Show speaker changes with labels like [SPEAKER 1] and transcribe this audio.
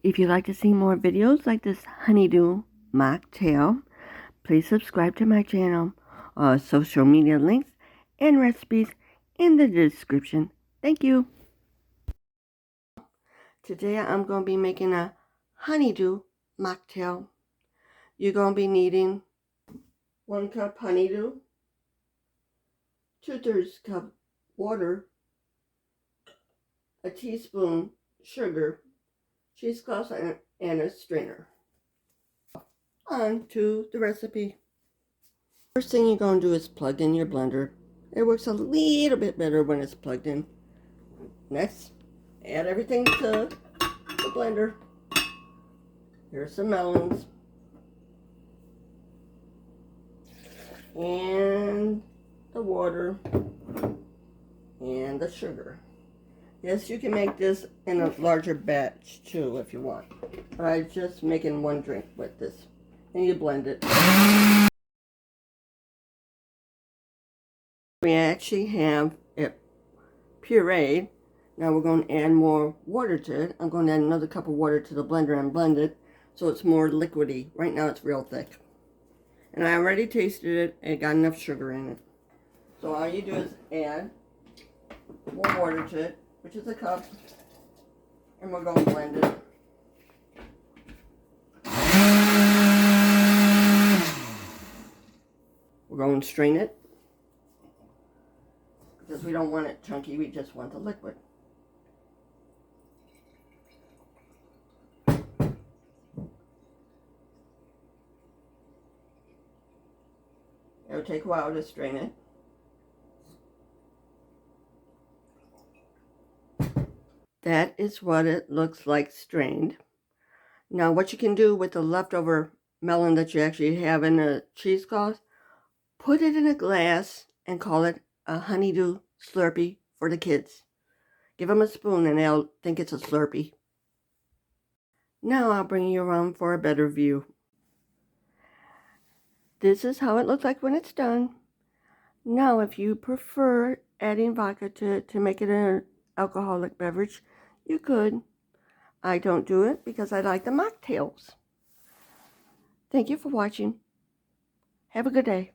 [SPEAKER 1] If you'd like to see more videos like this Honeydew Mocktail, please subscribe to my channel. Social media links and recipes in the description. Thank you. Today I'm going to be making a honeydew mocktail. You're going to be needing 1 cup honeydew, 2/3 cup water, a teaspoon sugar, cheesecloth, and a strainer. On to the recipe. First thing you're going to do is plug in your blender. It works a little bit better when it's plugged in. Next, add everything to the blender. Here's some melons. And the water. And the sugar. Yes, you can make this in a larger batch too if you want. But I'm just making 1 drink with this. And you blend it. We actually have it pureed. Now we're going to add more water to it. I'm going to add another cup of water to the blender and blend it so it's more liquidy. Right now it's real thick. And I already tasted it and it got enough sugar in it. So all you do is add more water to it, which is a cup, and we're going to blend it. We're going to strain it because we don't want it chunky, we just want the liquid. It'll take a while to strain it. That is what it looks like strained. Now what you can do with the leftover melon that you actually have in a cheesecloth, put it in a glass and call it a honeydew slurpee for the kids. Give them a spoon and they'll think it's a slurpee. Now I'll bring you around for a better view. This is how it looks like when it's done. Now if you prefer adding vodka to make it an alcoholic beverage, you could. I don't do it because I like the mocktails. Thank you for watching. Have a good day.